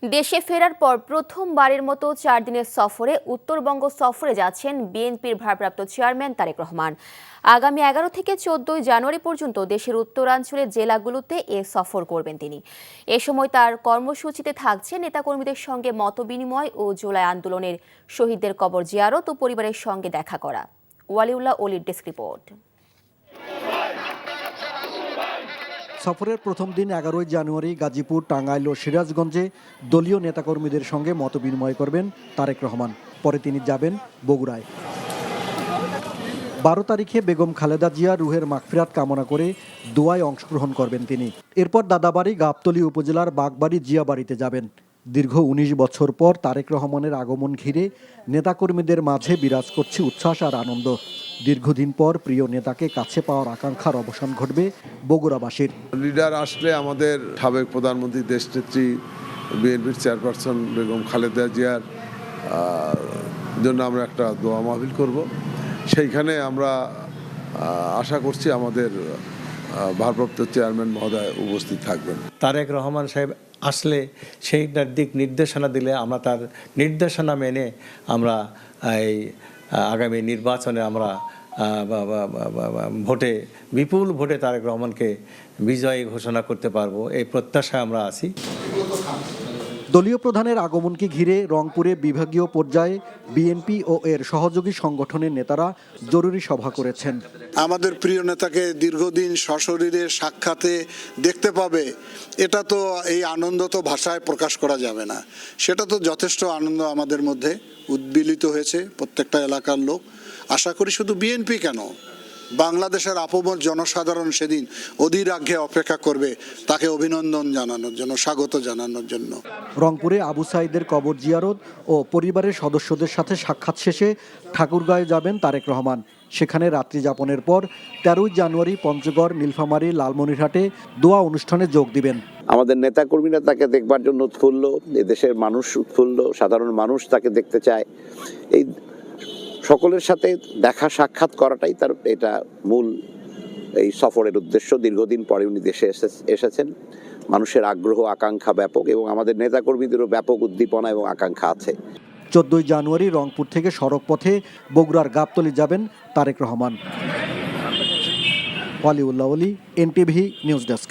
দেশে ফেরার পর প্রথমবারের মতো 4 দিনের সফরে উত্তরবঙ্গ সফরে যাচ্ছেন বিএনপির ভারপ্রাপ্ত চেয়ারম্যান তারেক রহমান। আগামী 11 থেকে 14 জানুয়ারি পর্যন্ত দেশের উত্তরাঞ্চলের জেলাগুলোতে এ সফর করবেন তিনি। এ সময় তার কর্মসূচিতে থাকছে নেতাকর্মীদের সঙ্গে মতবিনিময় ও জুলাই আন্দোলনের শহীদদের কবর জিয়ারত ও পরিবারের সঙ্গে দেখা করা। ওয়ালিউল্লাহ অলির ডেস্ক রিপোর্ট। সফরের প্রথম দিন 11 জানুয়ারি গাজীপুর, টাঙ্গাইল ও সিরাজগঞ্জে দলীয় নেতাকর্মীদের সঙ্গে মতবিনিময় করবেন তারেক রহমান। পরে তিনি যাবেন বগুড়ায়। 12 তারিখে বেগম খালেদা জিয়া রুহের মাগফিরাত কামনা করে দোয়ায় অংশগ্রহণ করবেন তিনি। এরপর দাদাবাড়ি, গাবতলী উপজেলার বাগবাড়ি জিয়াবাড়িতে যাবেন। দীর্ঘ 19 বছর পর তারেক রহমানের আগমন ঘিরে নেতাকর্মীদের মাঝে বিরাজ করছে উচ্ছ্বাস আর আনন্দ। দীর্ঘদিন পর প্রিয় নেতাকে কাছে পাওয়ার আকাঙ্ক্ষার অবসান ঘটবে বগুড়াবাসীর। লিডার আসলে আমাদের সাবেক প্রধানমন্ত্রী, দেশনেত্রী, বিএনপির চেয়ারপারসন বেগম খালেদা জিয়ার জন্য আমরা একটা দোয়া মাহফিল করব। সেইখানে আমরা আশা করছি আমাদের ভারপ্রাপ্ত চেয়ারম্যান মহোদয় উপস্থিত থাকবেন। তারেক রহমান সাহেব আসলে সেই দিক নির্দেশনা দিলে আমরা তার নির্দেশনা মেনে আমরা এই আগামী নির্বাচনে আমরা ভোটে, বিপুল ভোটে তারেক রহমানকে বিজয়ী ঘোষণা করতে পারবো, এই প্রত্যাশায় আমরা আছি। দলীয় প্রধানের আগমনকে ঘিরে রংপুরে বিভাগীয় পর্যায়ে বিএনপি ও এর সহযোগী সংগঠনের নেতারা জরুরি সভা করেছেন। আমাদের প্রিয় নেতাকে দীর্ঘদিন সশরীরে সাক্ষাতে দেখতে পাবে, এটা তো এই আনন্দ তো ভাষায় প্রকাশ করা যাবে না। সেটা তো যথেষ্ট আনন্দ আমাদের মধ্যে উদ্বেলিত হয়েছে প্রত্যেকটা এলাকার লোক। আশা করি শুধু বিএনপি কেন, বাংলাদেশের আপমর জনসাধারণ সেদিন অধীর আগ্রহে অপেক্ষা করবে তাকে অভিনন্দন জানানোর জন্য, স্বাগত জানানোর জন্য। রংপুরে আবু সাঈদের কবর জিয়ারত ও পরিবারের সদস্যদের সাথে সাক্ষাৎ শেষে ঠাকুরগাঁয়ে যাবেন তারেক রহমান। সেখানে রাত্রি যাপনের পর 13 জানুয়ারি পঞ্চগড়, নীলফামারী, লালমনিরহাটে দোয়া অনুষ্ঠানে যোগ দিবেন। আমাদের নেতাকর্মীরা তাকে দেখবার জন্য উৎফুল্ল, এদেশের মানুষ উৎফুল্ল, সাধারণ মানুষ তাকে দেখতে চায়। এই সকলের সাথে দেখা সাক্ষাৎ করাটাই তার এটা মূল এই সফরের উদ্দেশ্য। দীর্ঘদিন পরে উনি দেশে এসেছেন। মানুষের আগ্রহ, আকাঙ্ক্ষা ব্যাপক এবং আমাদের নেতাকর্মীদেরও ব্যাপক উদ্দীপনা এবং আকাঙ্ক্ষা আছে। 14 জানুয়ারি রংপুর থেকে সড়ক পথে বগুড়ার গাবতলী যাবেন তারেক রহমান। ওয়ালিউল্লাহ অলি, এনটিভি নিউজ ডেস্ক।